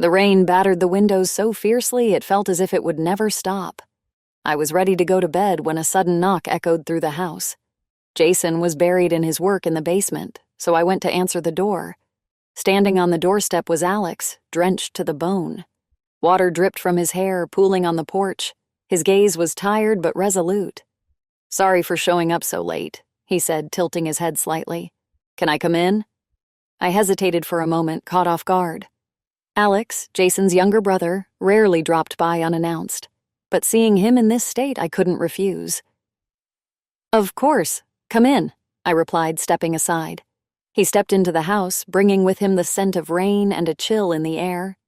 The rain battered the windows so fiercely it felt as if it would never stop. I was ready to go to bed when a sudden knock echoed through the house. Jason was buried in his work in the basement, so I went to answer the door. Standing on the doorstep was Alex, drenched to the bone. Water dripped from his hair, pooling on the porch. His gaze was tired but resolute. "Sorry for showing up so late," he said, tilting his head slightly. "Can I come in?" I hesitated for a moment, caught off guard. Alex, Jason's younger brother, rarely dropped by unannounced, but seeing him in this state, I couldn't refuse. "Of course, come in," I replied, stepping aside. He stepped into the house, bringing with him the scent of rain and a chill in the air.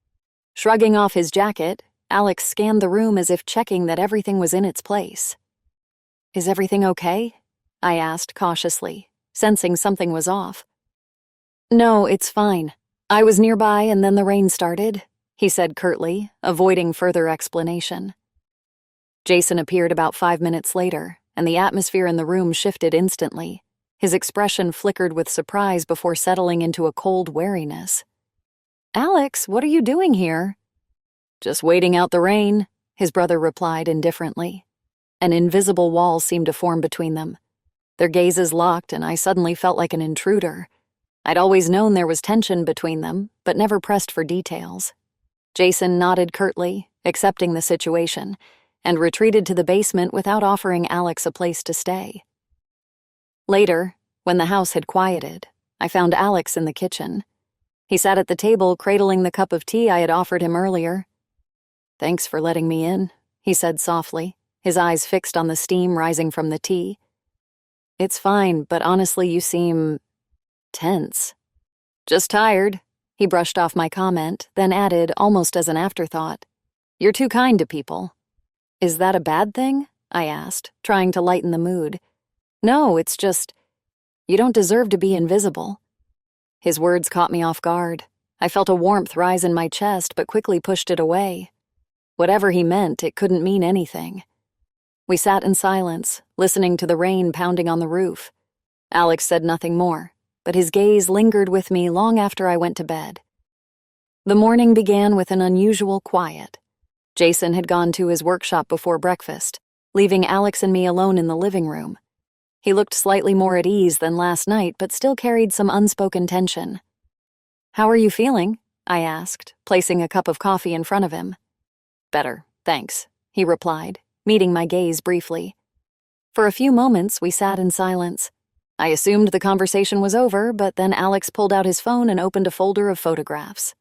Shrugging off his jacket, Alex scanned the room as if checking that everything was in its place. "Is everything okay?" I asked cautiously, sensing something was off. "No, it's fine. I was nearby and then the rain started," he said curtly, avoiding further explanation. Jason appeared about 5 minutes later, and the atmosphere in the room shifted instantly. His expression flickered with surprise before settling into a cold wariness. "Alex, what are you doing here?" "Just waiting out the rain," his brother replied indifferently. An invisible wall seemed to form between them. Their gazes locked, and I suddenly felt like an intruder. I'd always known there was tension between them, but never pressed for details. Jason nodded curtly, accepting the situation, and retreated to the basement without offering Alex a place to stay. Later, when the house had quieted, I found Alex in the kitchen. He sat at the table, cradling the cup of tea I had offered him earlier. "Thanks for letting me in," he said softly, his eyes fixed on the steam rising from the tea. "It's fine, but honestly, you seem tense." "Just tired," he brushed off my comment, then added, almost as an afterthought, "You're too kind to people." "Is that a bad thing?" I asked, trying to lighten the mood. "No, it's just, you don't deserve to be invisible." His words caught me off guard. I felt a warmth rise in my chest, but quickly pushed it away. Whatever he meant, it couldn't mean anything. We sat in silence, listening to the rain pounding on the roof. Alex said nothing more, but his gaze lingered with me long after I went to bed. The morning began with an unusual quiet. Jason had gone to his workshop before breakfast, leaving Alex and me alone in the living room. He looked slightly more at ease than last night, but still carried some unspoken tension. "How are you feeling?" I asked, placing a cup of coffee in front of him. "Better, thanks," he replied, meeting my gaze briefly. For a few moments, we sat in silence. I assumed the conversation was over, but then Alex pulled out his phone and opened a folder of photographs.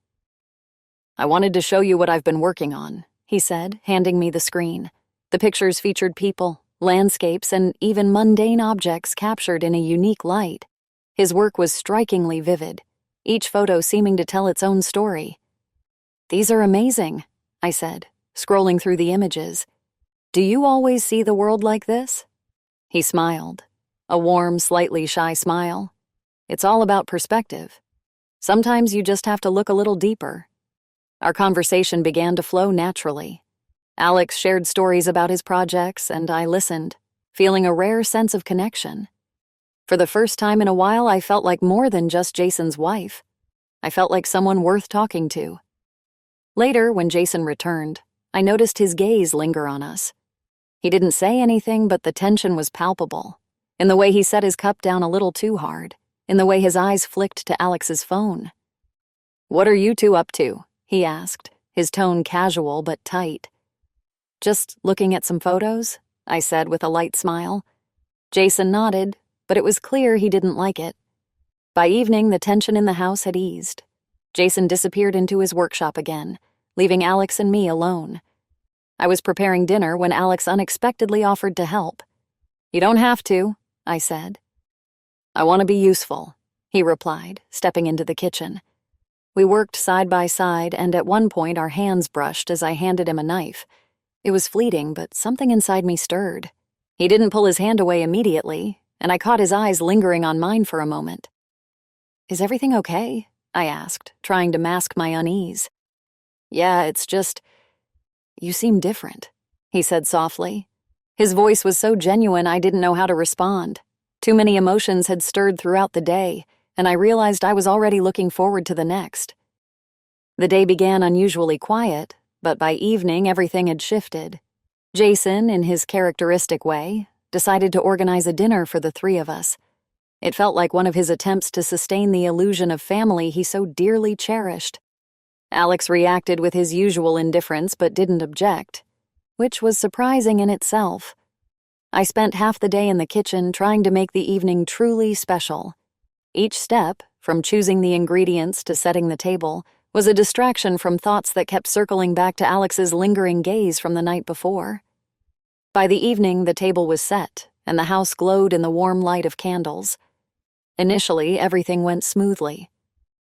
"I wanted to show you what I've been working on," he said, handing me the screen. The pictures featured people, landscapes, and even mundane objects captured in a unique light. His work was strikingly vivid, each photo seeming to tell its own story. "These are amazing," I said, scrolling through the images. "Do you always see the world like this?" He smiled, a warm, slightly shy smile. "It's all about perspective. Sometimes you just have to look a little deeper." Our conversation began to flow naturally. Alex shared stories about his projects, and I listened, feeling a rare sense of connection. For the first time in a while, I felt like more than just Jason's wife. I felt like someone worth talking to. Later, when Jason returned, I noticed his gaze linger on us. He didn't say anything, but the tension was palpable, in the way he set his cup down a little too hard, in the way his eyes flicked to Alex's phone. "What are you two up to?" he asked, his tone casual but tight. "Just looking at some photos," I said with a light smile. Jason nodded, but it was clear he didn't like it. By evening, the tension in the house had eased. Jason disappeared into his workshop again, leaving Alex and me alone. I was preparing dinner when Alex unexpectedly offered to help. "You don't have to," I said. "I want to be useful," he replied, stepping into the kitchen. We worked side by side, and at one point our hands brushed as I handed him a knife. It was fleeting, but something inside me stirred. He didn't pull his hand away immediately, and I caught his eyes lingering on mine for a moment. "Is everything okay?" I asked, trying to mask my unease. "Yeah, it's just, you seem different," he said softly. His voice was so genuine I didn't know how to respond. Too many emotions had stirred throughout the day, and I realized I was already looking forward to the next. The day began unusually quiet, but by evening everything had shifted. Jason, in his characteristic way, decided to organize a dinner for the three of us. It felt like one of his attempts to sustain the illusion of family he so dearly cherished. Alex reacted with his usual indifference but didn't object, which was surprising in itself. I spent half the day in the kitchen trying to make the evening truly special. Each step, from choosing the ingredients to setting the table, was a distraction from thoughts that kept circling back to Alex's lingering gaze from the night before. By the evening, the table was set, and the house glowed in the warm light of candles. Initially, everything went smoothly.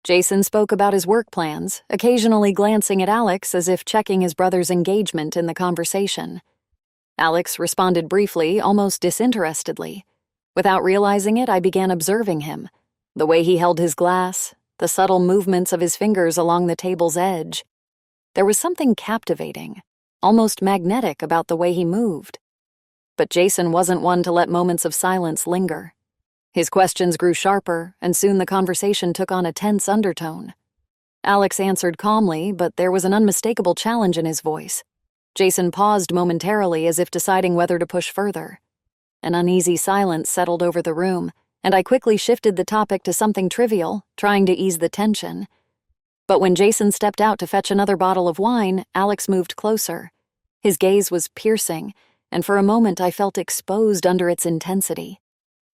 Jason spoke about his work plans, occasionally glancing at Alex as if checking his brother's engagement in the conversation. Alex responded briefly, almost disinterestedly. Without realizing it, I began observing him. The way he held his glass, the subtle movements of his fingers along the table's edge. There was something captivating, almost magnetic about the way he moved. But Jason wasn't one to let moments of silence linger. His questions grew sharper, and soon the conversation took on a tense undertone. Alex answered calmly, but there was an unmistakable challenge in his voice. Jason paused momentarily as if deciding whether to push further. An uneasy silence settled over the room, and I quickly shifted the topic to something trivial, trying to ease the tension. But when Jason stepped out to fetch another bottle of wine, Alex moved closer. His gaze was piercing, and for a moment I felt exposed under its intensity.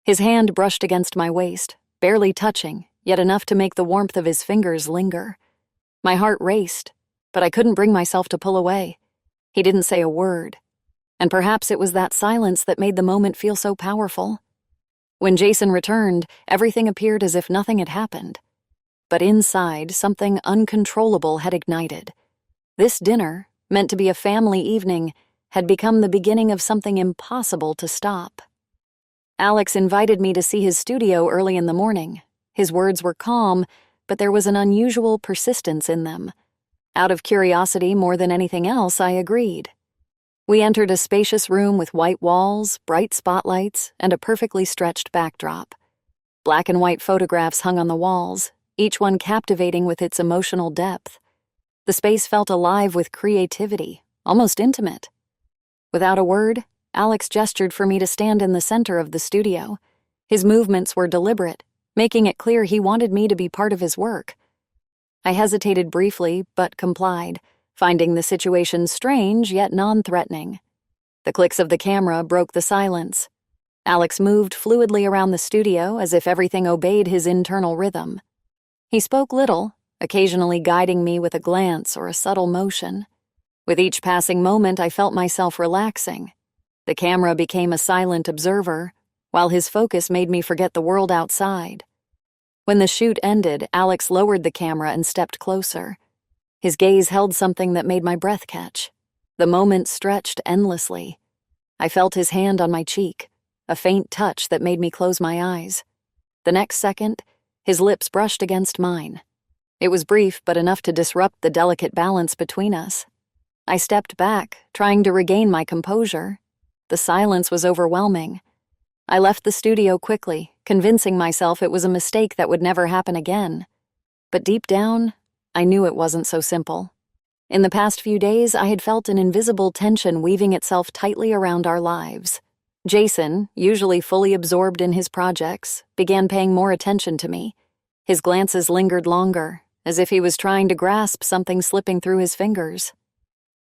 His hand brushed against my waist, barely touching, yet enough to make the warmth of his fingers linger. My heart raced, but I couldn't bring myself to pull away. He didn't say a word, and perhaps it was that silence that made the moment feel so powerful. When Jason returned, everything appeared as if nothing had happened. But inside, something uncontrollable had ignited. This dinner, meant to be a family evening, had become the beginning of something impossible to stop. Alex invited me to see his studio early in the morning. His words were calm, but there was an unusual persistence in them. Out of curiosity more than anything else, I agreed. We entered a spacious room with white walls, bright spotlights, and a perfectly stretched backdrop. Black and white photographs hung on the walls, each one captivating with its emotional depth. The space felt alive with creativity, almost intimate. Without a word, Alex gestured for me to stand in the center of the studio. His movements were deliberate, making it clear he wanted me to be part of his work. I hesitated briefly, but complied, finding the situation strange yet non-threatening. The clicks of the camera broke the silence. Alex moved fluidly around the studio as if everything obeyed his internal rhythm. He spoke little, occasionally guiding me with a glance or a subtle motion. With each passing moment, I felt myself relaxing. The camera became a silent observer, while his focus made me forget the world outside. When the shoot ended, Alex lowered the camera and stepped closer. His gaze held something that made my breath catch. The moment stretched endlessly. I felt his hand on my cheek, a faint touch that made me close my eyes. The next second, his lips brushed against mine. It was brief, but enough to disrupt the delicate balance between us. I stepped back, trying to regain my composure. The silence was overwhelming. I left the studio quickly, convincing myself it was a mistake that would never happen again. But deep down, I knew it wasn't so simple. In the past few days, I had felt an invisible tension weaving itself tightly around our lives. Jason, usually fully absorbed in his projects, began paying more attention to me. His glances lingered longer, as if he was trying to grasp something slipping through his fingers.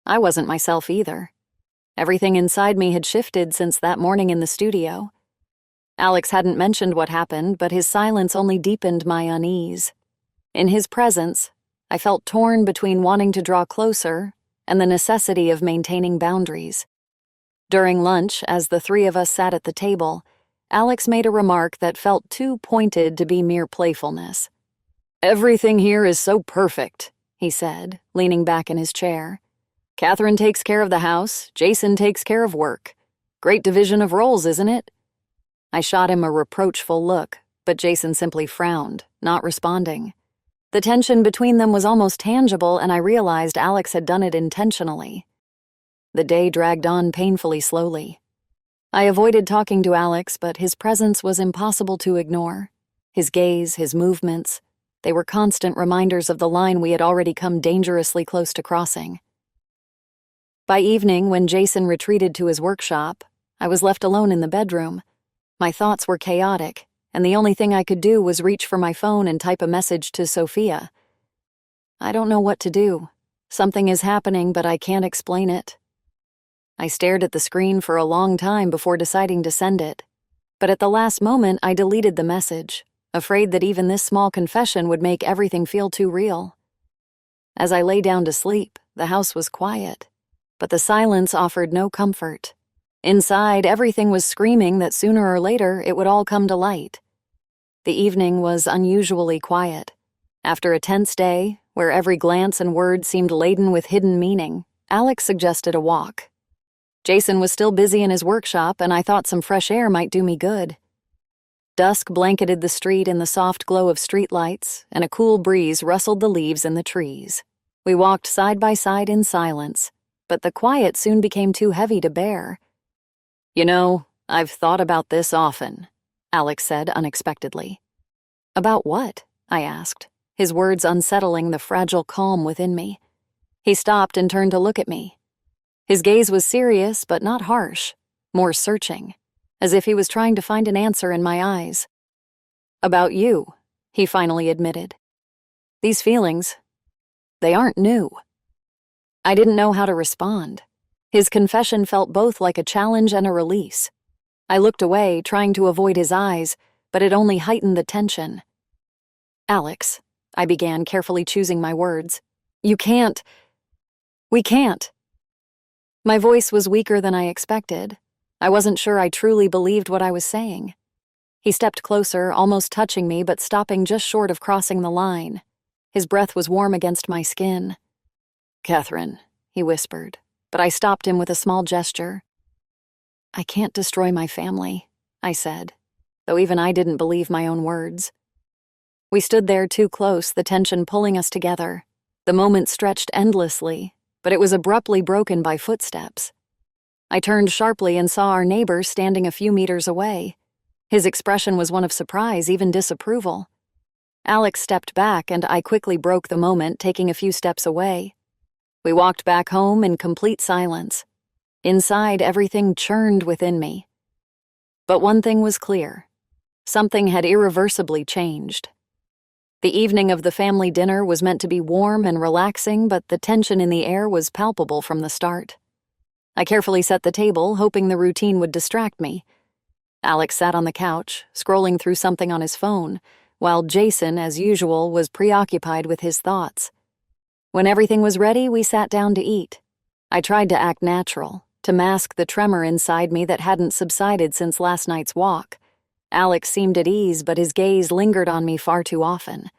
I wasn't myself either. Everything inside me had shifted since that morning in the studio. Alex hadn't mentioned what happened, but his silence only deepened my unease. In his presence, I felt torn between wanting to draw closer and the necessity of maintaining boundaries. During lunch, as the three of us sat at the table, Alex made a remark that felt too pointed to be mere playfulness. "Everything here is so perfect," he said, leaning back in his chair. "Catherine takes care of the house, Jason takes care of work. Great division of roles, isn't it?" I shot him a reproachful look, but Jason simply frowned, not responding. The tension between them was almost tangible, and I realized Alex had done it intentionally. The day dragged on painfully slowly. I avoided talking to Alex, but his presence was impossible to ignore. His gaze, his movements, They were constant reminders of the line we had already come dangerously close to crossing. By evening, when Jason retreated to his workshop, I was left alone in the bedroom. My thoughts were chaotic, and the only thing I could do was reach for my phone and type a message to Sophia. I don't know what to do. Something is happening, but I can't explain it. I stared at the screen for a long time before deciding to send it. But at the last moment, I deleted the message, afraid that even this small confession would make everything feel too real. As I lay down to sleep, the house was quiet, but the silence offered no comfort. Inside, everything was screaming that sooner or later it would all come to light. The evening was unusually quiet. After a tense day, where every glance and word seemed laden with hidden meaning, Alex suggested a walk. Jason was still busy in his workshop, and I thought some fresh air might do me good. Dusk blanketed the street in the soft glow of streetlights, and a cool breeze rustled the leaves in the trees. We walked side by side in silence, but the quiet soon became too heavy to bear. "You know, I've thought about this often," Alex said unexpectedly. "About what?" I asked, his words unsettling the fragile calm within me. He stopped and turned to look at me. His gaze was serious but not harsh, more searching, as if he was trying to find an answer in my eyes. "About you," he finally admitted. "These feelings, they aren't new." I didn't know how to respond. His confession felt both like a challenge and a release. I looked away, trying to avoid his eyes, but it only heightened the tension. "Alex," I began, carefully choosing my words, "we can't." My voice was weaker than I expected. I wasn't sure I truly believed what I was saying. He stepped closer, almost touching me, but stopping just short of crossing the line. His breath was warm against my skin. "Catherine," he whispered, but I stopped him with a small gesture. "I can't destroy my family," I said, though even I didn't believe my own words. We stood there too close, the tension pulling us together. The moment stretched endlessly, but it was abruptly broken by footsteps. I turned sharply and saw our neighbor standing a few meters away. His expression was one of surprise, even disapproval. Alex stepped back, and I quickly broke the moment, taking a few steps away. We walked back home in complete silence. Inside, everything churned within me. But one thing was clear. Something had irreversibly changed. The evening of the family dinner was meant to be warm and relaxing, but the tension in the air was palpable from the start. I carefully set the table, hoping the routine would distract me. Alex sat on the couch, scrolling through something on his phone, while Jason, as usual, was preoccupied with his thoughts. When everything was ready, we sat down to eat. I tried to act natural, to mask the tremor inside me that hadn't subsided since last night's walk. Alex seemed at ease, but his gaze lingered on me far too often.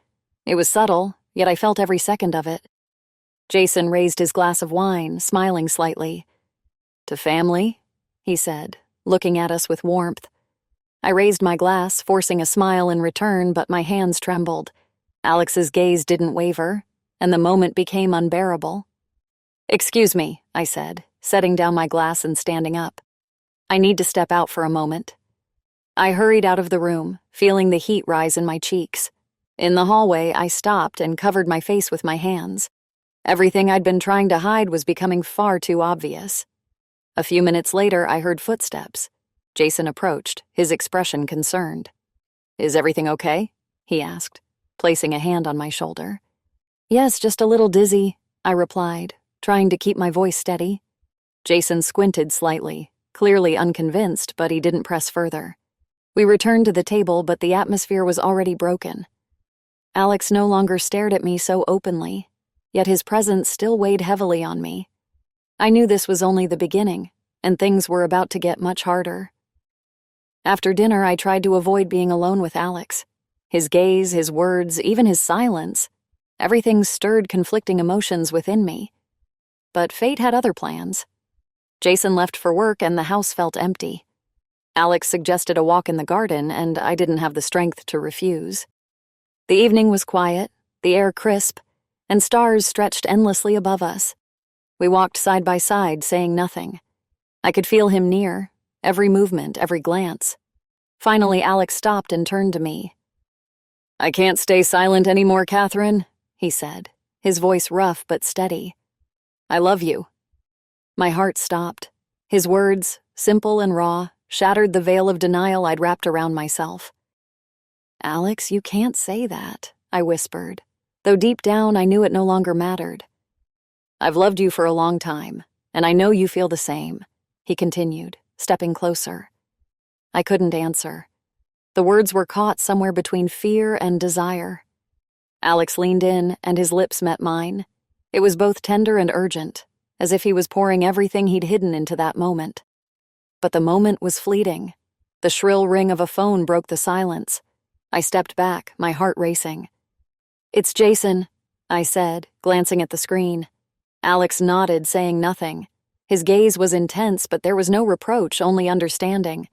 It was subtle, yet I felt every second of it. Jason raised his glass of wine, smiling slightly. "To family?" he said, looking at us with warmth. I raised my glass, forcing a smile in return, but my hands trembled. Alex's gaze didn't waver, and the moment became unbearable. "Excuse me," I said, setting down my glass and standing up. "I need to step out for a moment." I hurried out of the room, feeling the heat rise in my cheeks. In the hallway, I stopped and covered my face with my hands. Everything I'd been trying to hide was becoming far too obvious. A few minutes later, I heard footsteps. Jason approached, his expression concerned. "Is everything okay?" he asked, placing a hand on my shoulder. "Yes, just a little dizzy," I replied, trying to keep my voice steady. Jason squinted slightly, clearly unconvinced, but he didn't press further. We returned to the table, but the atmosphere was already broken. Alex no longer stared at me so openly, yet his presence still weighed heavily on me. I knew this was only the beginning, and things were about to get much harder. After dinner, I tried to avoid being alone with Alex. His gaze, his words, even his silence, everything stirred conflicting emotions within me. But fate had other plans. Jason left for work, and the house felt empty. Alex suggested a walk in the garden, and I didn't have the strength to refuse. The evening was quiet, the air crisp, and stars stretched endlessly above us. We walked side by side, saying nothing. I could feel him near, every movement, every glance. Finally, Alex stopped and turned to me. "I can't stay silent anymore, Catherine," he said, his voice rough but steady. "I love you." My heart stopped. His words, simple and raw, shattered the veil of denial I'd wrapped around myself. "Alex, you can't say that," I whispered, though deep down I knew it no longer mattered. "I've loved you for a long time, and I know you feel the same," he continued, stepping closer. I couldn't answer. The words were caught somewhere between fear and desire. Alex leaned in, and his lips met mine. It was both tender and urgent, as if he was pouring everything he'd hidden into that moment. But the moment was fleeting. The shrill ring of a phone broke the silence. I stepped back, my heart racing. "It's Jason," I said, glancing at the screen. Alex nodded, saying nothing. His gaze was intense, but there was no reproach, only understanding.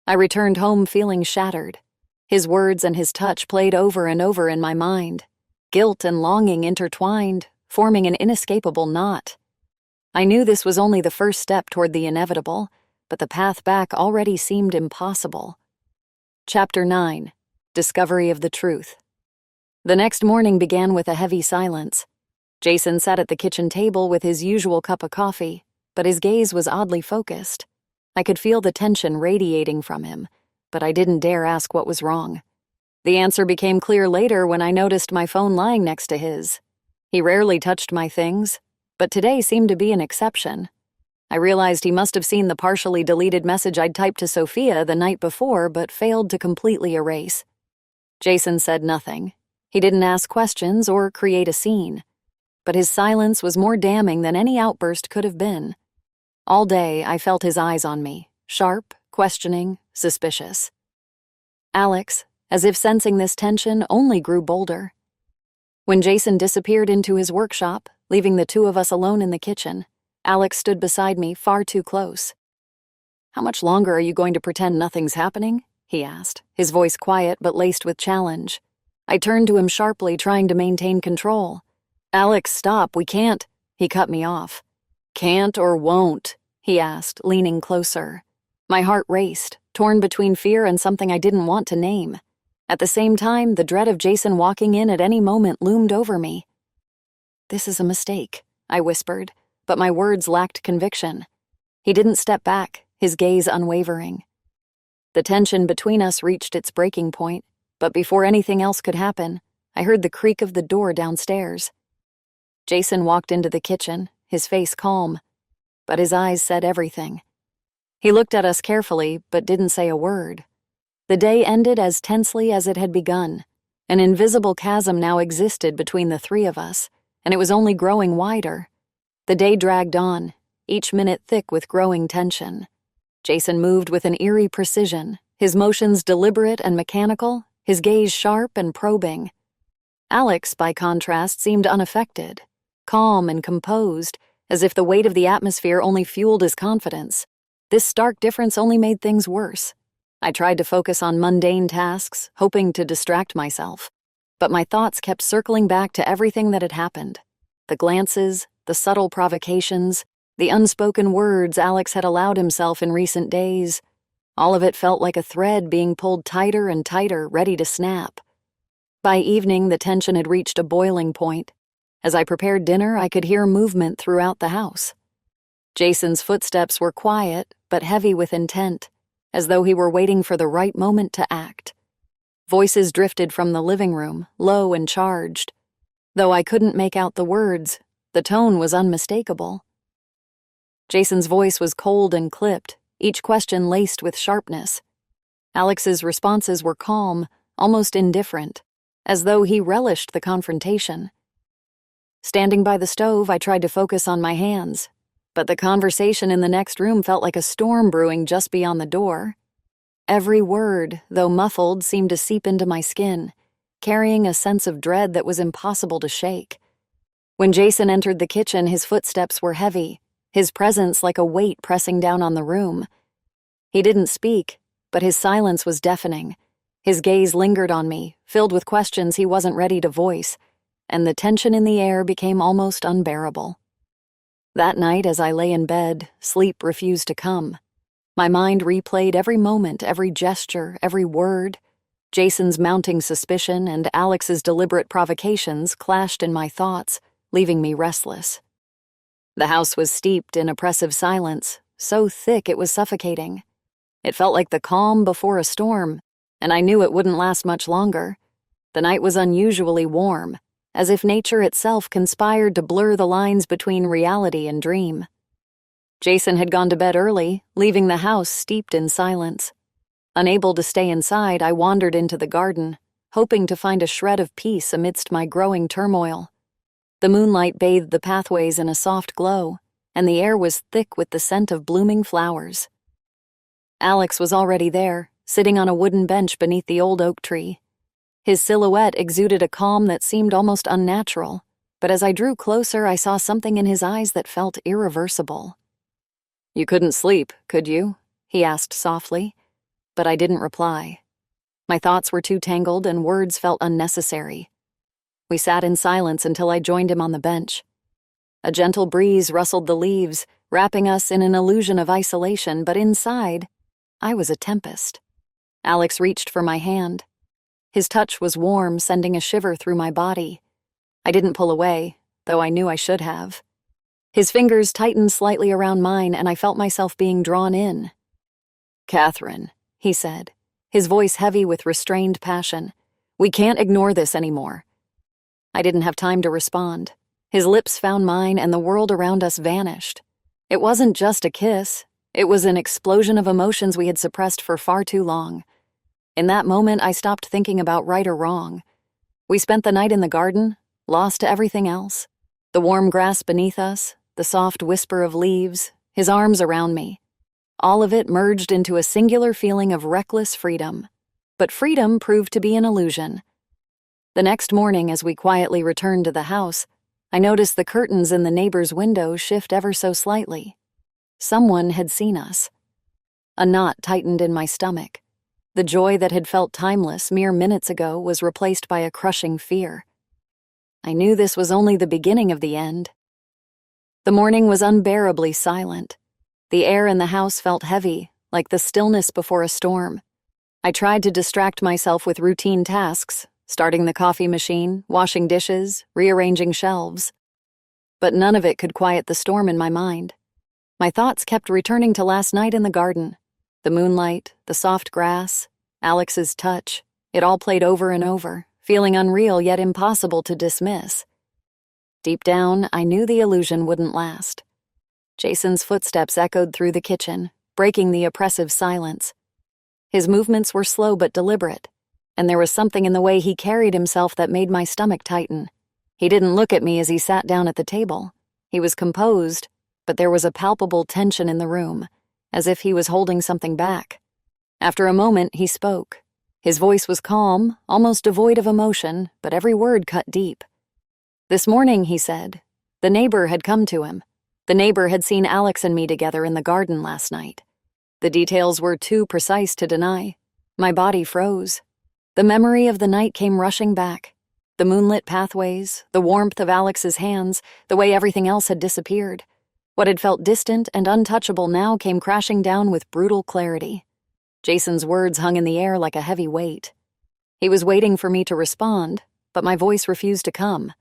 I returned home feeling shattered. His words and his touch played over and over in my mind. Guilt and longing intertwined, forming an inescapable knot. I knew this was only the first step toward the inevitable, but the path back already seemed impossible. Chapter 9. Discovery of the Truth. The next morning began with a heavy silence. Jason sat at the kitchen table with his usual cup of coffee, but his gaze was oddly focused. I could feel the tension radiating from him, but I didn't dare ask what was wrong. The answer became clear later when I noticed my phone lying next to his. He rarely touched my things, but today seemed to be an exception. I realized he must have seen the partially deleted message I'd typed to Sophia the night before but failed to completely erase. Jason said nothing. He didn't ask questions or create a scene. But his silence was more damning than any outburst could have been. All day, I felt his eyes on me, sharp, questioning, suspicious. Alex, as if sensing this tension, only grew bolder. When Jason disappeared into his workshop, leaving the two of us alone in the kitchen, Alex stood beside me far too close. "How much longer are you going to pretend nothing's happening?" he asked, his voice quiet but laced with challenge. I turned to him sharply, trying to maintain control. "Alex, stop, we can't." He cut me off. "Can't or won't?" he asked, leaning closer. My heart raced, torn between fear and something I didn't want to name. At the same time, the dread of Jason walking in at any moment loomed over me. "This is a mistake," I whispered, but my words lacked conviction. He didn't step back, his gaze unwavering. The tension between us reached its breaking point, but before anything else could happen, I heard the creak of the door downstairs. Jason walked into the kitchen, his face calm, but his eyes said everything. He looked at us carefully, but didn't say a word. The day ended as tensely as it had begun. An invisible chasm now existed between the three of us, and it was only growing wider. The day dragged on, each minute thick with growing tension. Jason moved with an eerie precision, his motions deliberate and mechanical, his gaze sharp and probing. Alex, by contrast, seemed unaffected, calm and composed, as if the weight of the atmosphere only fueled his confidence. This stark difference only made things worse. I tried to focus on mundane tasks, hoping to distract myself, but my thoughts kept circling back to everything that had happened. The glances, the subtle provocations, the unspoken words Alex had allowed himself in recent days. All of it felt like a thread being pulled tighter and tighter, ready to snap. By evening, the tension had reached a boiling point. As I prepared dinner, I could hear movement throughout the house. Jason's footsteps were quiet, but heavy with intent, as though he were waiting for the right moment to act. Voices drifted from the living room, low and charged. Though I couldn't make out the words, the tone was unmistakable. Jason's voice was cold and clipped, each question laced with sharpness. Alex's responses were calm, almost indifferent, as though he relished the confrontation. Standing by the stove, I tried to focus on my hands, but the conversation in the next room felt like a storm brewing just beyond the door. Every word, though muffled, seemed to seep into my skin, carrying a sense of dread that was impossible to shake. When Jason entered the kitchen, his footsteps were heavy, his presence like a weight pressing down on the room. He didn't speak, but his silence was deafening. His gaze lingered on me, filled with questions he wasn't ready to voice, and the tension in the air became almost unbearable. That night, as I lay in bed, sleep refused to come. My mind replayed every moment, every gesture, every word. Jason's mounting suspicion and Alex's deliberate provocations clashed in my thoughts, leaving me restless. The house was steeped in oppressive silence, so thick it was suffocating. It felt like the calm before a storm, and I knew it wouldn't last much longer. The night was unusually warm, as if nature itself conspired to blur the lines between reality and dream. Jason had gone to bed early, leaving the house steeped in silence. Unable to stay inside, I wandered into the garden, hoping to find a shred of peace amidst my growing turmoil. The moonlight bathed the pathways in a soft glow, and the air was thick with the scent of blooming flowers. Alex was already there, sitting on a wooden bench beneath the old oak tree. His silhouette exuded a calm that seemed almost unnatural, but as I drew closer, I saw something in his eyes that felt irreversible. "You couldn't sleep, could you?" he asked softly, but I didn't reply. My thoughts were too tangled and words felt unnecessary. We sat in silence until I joined him on the bench. A gentle breeze rustled the leaves, wrapping us in an illusion of isolation, but inside, I was a tempest. Alex reached for my hand. His touch was warm, sending a shiver through my body. I didn't pull away, though I knew I should have. His fingers tightened slightly around mine, and I felt myself being drawn in. "Catherine," he said, his voice heavy with restrained passion, "we can't ignore this anymore." I didn't have time to respond. His lips found mine, and the world around us vanished. It wasn't just a kiss. It was an explosion of emotions we had suppressed for far too long. In that moment, I stopped thinking about right or wrong. We spent the night in the garden, lost to everything else. The warm grass beneath us, the soft whisper of leaves, his arms around me. All of it merged into a singular feeling of reckless freedom. But freedom proved to be an illusion. The next morning, as we quietly returned to the house, I noticed the curtains in the neighbor's window shift ever so slightly. Someone had seen us. A knot tightened in my stomach. The joy that had felt timeless mere minutes ago was replaced by a crushing fear. I knew this was only the beginning of the end. The morning was unbearably silent. The air in the house felt heavy, like the stillness before a storm. I tried to distract myself with routine tasks, starting the coffee machine, washing dishes, rearranging shelves. But none of it could quiet the storm in my mind. My thoughts kept returning to last night in the garden. The moonlight, the soft grass, Alex's touch, it all played over and over, feeling unreal yet impossible to dismiss. Deep down, I knew the illusion wouldn't last. Jason's footsteps echoed through the kitchen, breaking the oppressive silence. His movements were slow but deliberate, and there was something in the way he carried himself that made my stomach tighten. He didn't look at me as he sat down at the table. He was composed, but there was a palpable tension in the room, as if he was holding something back. After a moment, he spoke. His voice was calm, almost devoid of emotion, but every word cut deep. "This morning," he said, the neighbor had come to him. The neighbor had seen Alex and me together in the garden last night. The details were too precise to deny. My body froze. The memory of the night came rushing back. The moonlit pathways, the warmth of Alex's hands, the way everything else had disappeared. What had felt distant and untouchable now came crashing down with brutal clarity. Jason's words hung in the air like a heavy weight. He was waiting for me to respond, but my voice refused to come.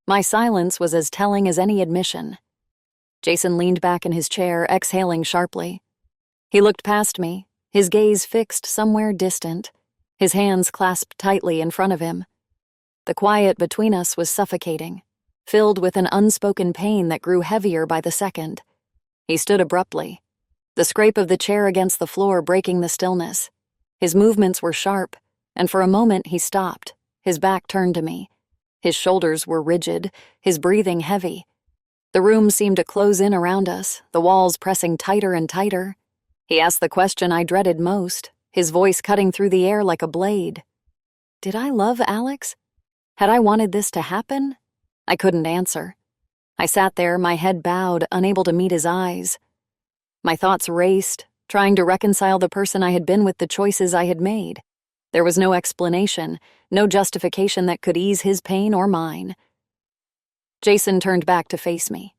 My silence was as telling as any admission. Jason leaned back in his chair, exhaling sharply. He looked past me, his gaze fixed somewhere distant, his hands clasped tightly in front of him. The quiet between us was suffocating, filled with an unspoken pain that grew heavier by the second. He stood abruptly, the scrape of the chair against the floor breaking the stillness. His movements were sharp, and for a moment he stopped, his back turned to me. His shoulders were rigid, his breathing heavy. The room seemed to close in around us, the walls pressing tighter and tighter. He asked the question I dreaded most, his voice cutting through the air like a blade. Did I love Alex? Had I wanted this to happen? I couldn't answer. I sat there, my head bowed, unable to meet his eyes. My thoughts raced, trying to reconcile the person I had been with the choices I had made. There was no explanation, no justification that could ease his pain or mine. Jason turned back to face me.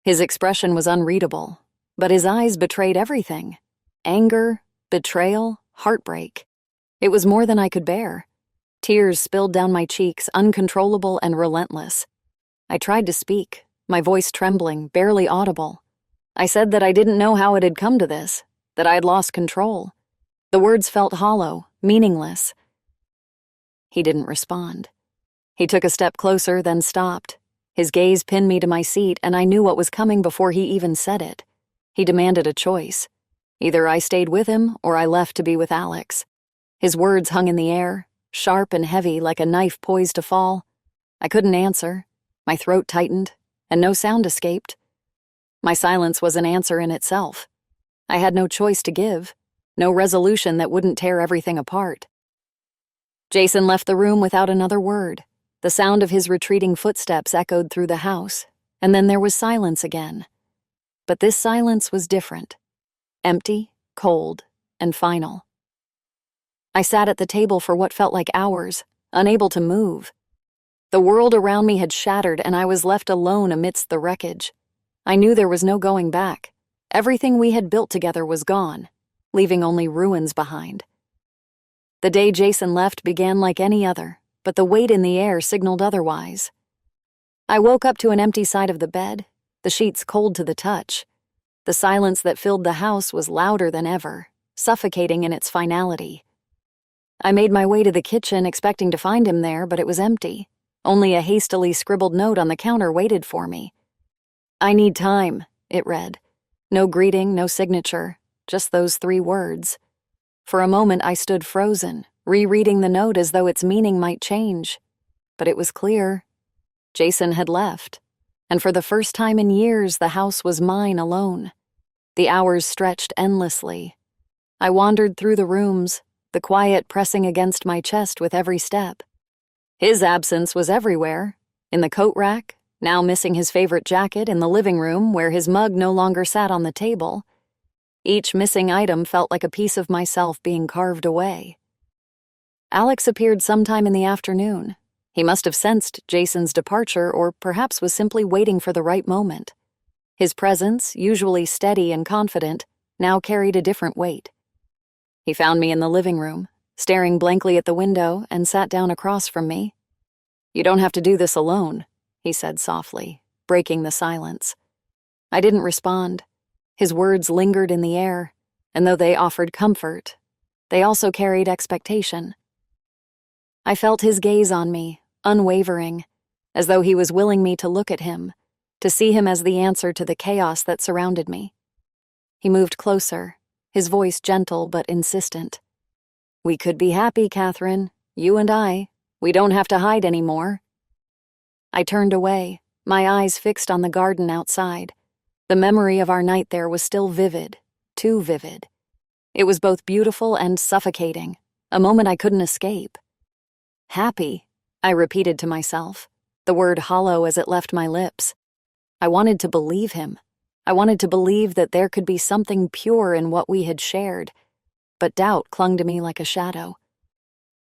His expression was unreadable, but his eyes betrayed everything. Anger, betrayal, heartbreak. It was more than I could bear. Tears spilled down my cheeks, uncontrollable and relentless. I tried to speak, my voice trembling, barely audible. I said that I didn't know how it had come to this, that I had lost control. The words felt hollow, meaningless. He didn't respond. He took a step closer, then stopped. His gaze pinned me to my seat, and I knew what was coming before he even said it. He demanded a choice. Either I stayed with him, or I left to be with Alex. His words hung in the air, sharp and heavy like a knife poised to fall. I couldn't answer. My throat tightened, and no sound escaped. My silence was an answer in itself. I had no choice to give, no resolution that wouldn't tear everything apart. Jason left the room without another word. The sound of his retreating footsteps echoed through the house, and then there was silence again. But this silence was different. Empty, cold, and final. I sat at the table for what felt like hours, unable to move. The world around me had shattered, and I was left alone amidst the wreckage. I knew there was no going back. Everything we had built together was gone, leaving only ruins behind. The day Jason left began like any other, but the weight in the air signaled otherwise. I woke up to an empty side of the bed, the sheets cold to the touch. The silence that filled the house was louder than ever, suffocating in its finality. I made my way to the kitchen expecting to find him there, but it was empty. Only a hastily scribbled note on the counter waited for me. "I need time," it read. No greeting, no signature, just those 3 words. For a moment I stood frozen, rereading the note as though its meaning might change. But it was clear. Jason had left, and for the first time in years the house was mine alone. The hours stretched endlessly. I wandered through the rooms, the quiet pressing against my chest with every step. His absence was everywhere, in the coat rack, now missing his favorite jacket, in the living room where his mug no longer sat on the table. Each missing item felt like a piece of myself being carved away. Alex appeared sometime in the afternoon. He must have sensed Jason's departure, or perhaps was simply waiting for the right moment. His presence, usually steady and confident, now carried a different weight. He found me in the living room, staring blankly at the window, and sat down across from me. "You don't have to do this alone," he said softly, breaking the silence. I didn't respond. His words lingered in the air, and though they offered comfort, they also carried expectation. I felt his gaze on me, unwavering, as though he was willing me to look at him, to see him as the answer to the chaos that surrounded me. He moved closer, his voice gentle but insistent. "We could be happy, Catherine, you and I. We don't have to hide anymore." I turned away, my eyes fixed on the garden outside. The memory of our night there was still vivid, too vivid. It was both beautiful and suffocating, a moment I couldn't escape. "Happy," I repeated to myself, the word hollow as it left my lips. I wanted to believe him. I wanted to believe that there could be something pure in what we had shared, but doubt clung to me like a shadow.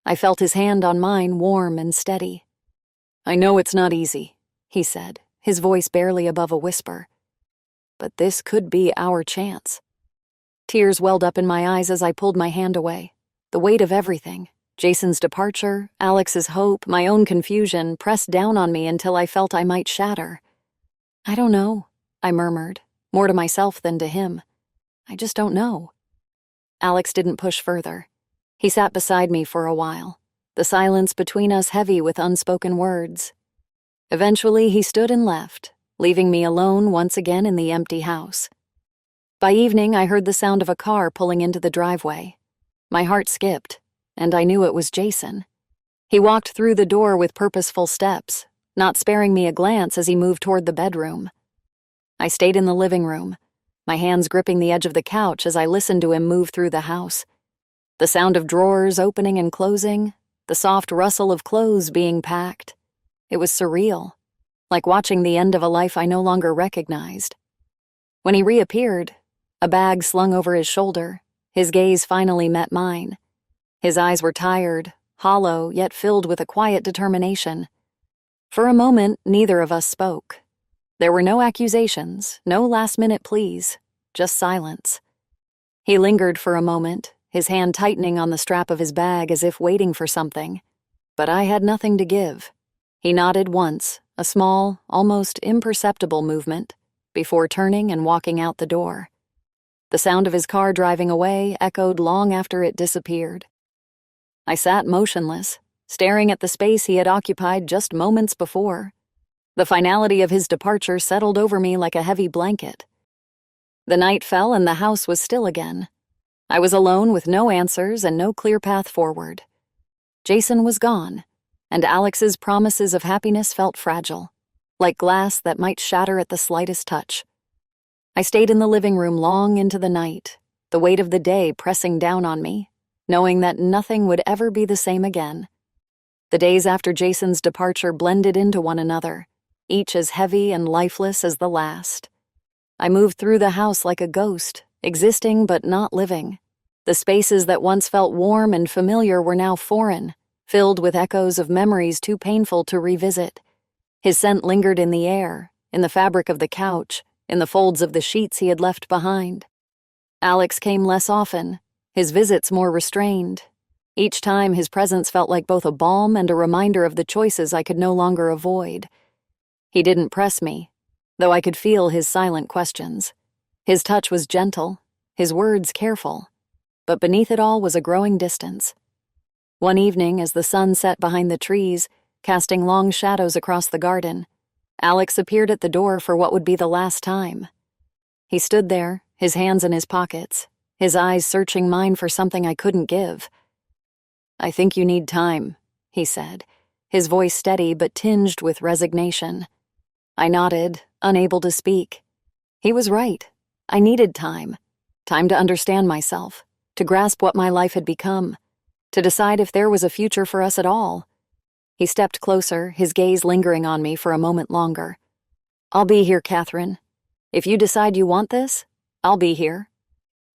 I felt his hand on mine, warm and steady. "I know it's not easy," he said, his voice barely above a whisper. "But this could be our chance." Tears welled up in my eyes as I pulled my hand away. The weight of everything, Jason's departure, Alex's hope, my own confusion, pressed down on me until I felt I might shatter. "I don't know," I murmured, more to myself than to him. "I just don't know." Alex didn't push further. He sat beside me for a while, the silence between us heavy with unspoken words. Eventually he stood and left, leaving me alone once again in the empty house. By evening I heard the sound of a car pulling into the driveway. My heart skipped, and I knew it was Jason. He walked through the door with purposeful steps, not sparing me a glance as he moved toward the bedroom. I stayed in the living room, my hands gripping the edge of the couch as I listened to him move through the house. The sound of drawers opening and closing, the soft rustle of clothes being packed. It was surreal, like watching the end of a life I no longer recognized. When he reappeared, a bag slung over his shoulder, his gaze finally met mine. His eyes were tired, hollow, yet filled with a quiet determination. For a moment, neither of us spoke. There were no accusations, no last-minute pleas, just silence. He lingered for a moment, his hand tightening on the strap of his bag as if waiting for something. But I had nothing to give. He nodded once, a small, almost imperceptible movement, before turning and walking out the door. The sound of his car driving away echoed long after it disappeared. I sat motionless, staring at the space he had occupied just moments before. The finality of his departure settled over me like a heavy blanket. The night fell and the house was still again. I was alone with no answers and no clear path forward. Jason was gone, and Alex's promises of happiness felt fragile, like glass that might shatter at the slightest touch. I stayed in the living room long into the night, the weight of the day pressing down on me, knowing that nothing would ever be the same again. The days after Jason's departure blended into one another, each as heavy and lifeless as the last. I moved through the house like a ghost, existing but not living. The spaces that once felt warm and familiar were now foreign, filled with echoes of memories too painful to revisit. His scent lingered in the air, in the fabric of the couch, in the folds of the sheets he had left behind. Alex came less often, his visits more restrained. Each time his presence felt like both a balm and a reminder of the choices I could no longer avoid. He didn't press me, though I could feel his silent questions. His touch was gentle, his words careful, but beneath it all was a growing distance. One evening, as the sun set behind the trees, casting long shadows across the garden, Alex appeared at the door for what would be the last time. He stood there, his hands in his pockets, his eyes searching mine for something I couldn't give. "I think you need time," he said, his voice steady but tinged with resignation. I nodded, unable to speak. He was right. I needed time. Time to understand myself, to grasp what my life had become, to decide if there was a future for us at all. He stepped closer, his gaze lingering on me for a moment longer. "I'll be here, Catherine. If you decide you want this, I'll be here."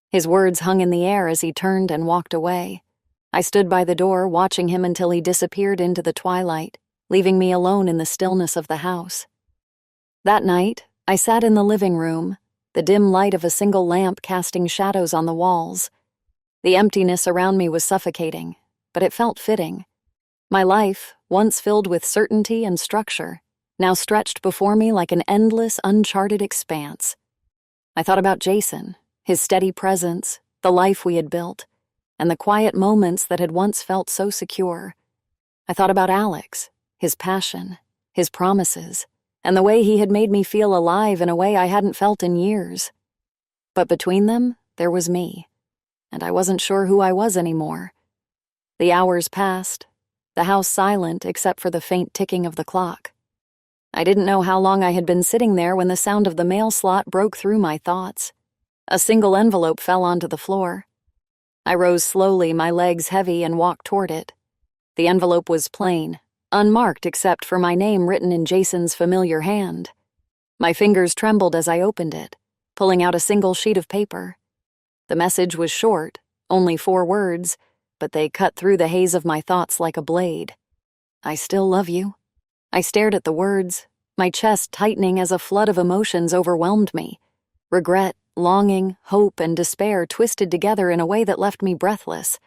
His words hung in the air as he turned and walked away. I stood by the door, watching him until he disappeared into the twilight, leaving me alone in the stillness of the house. That night, I sat in the living room, the dim light of a single lamp casting shadows on the walls. The emptiness around me was suffocating, but it felt fitting. My life, once filled with certainty and structure, now stretched before me like an endless, uncharted expanse. I thought about Jason, his steady presence, the life we had built, and the quiet moments that had once felt so secure. I thought about Alex, his passion, his promises, and the way he had made me feel alive in a way I hadn't felt in years. But between them, there was me, and I wasn't sure who I was anymore. The hours passed, the house silent except for the faint ticking of the clock. I didn't know how long I had been sitting there when the sound of the mail slot broke through my thoughts. A single envelope fell onto the floor. I rose slowly, my legs heavy, and walked toward it. The envelope was plain, unmarked except for my name written in Jason's familiar hand. My fingers trembled as I opened it, pulling out a single sheet of paper. The message was short, only 4 words, but they cut through the haze of my thoughts like a blade. "I still love you." I stared at the words, my chest tightening as a flood of emotions overwhelmed me. Regret, longing, hope, and despair twisted together in a way that left me breathless.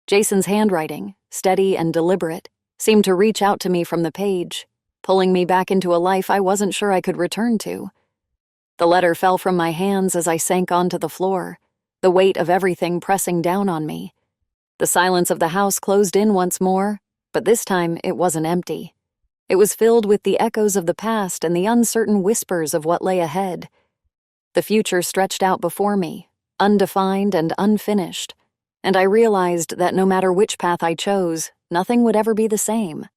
Jason's handwriting, steady and deliberate, seemed to reach out to me from the page, pulling me back into a life I wasn't sure I could return to. The letter fell from my hands as I sank onto the floor, the weight of everything pressing down on me. The silence of the house closed in once more, but this time it wasn't empty. It was filled with the echoes of the past and the uncertain whispers of what lay ahead. The future stretched out before me, undefined and unfinished, and I realized that no matter which path I chose, nothing would ever be the same.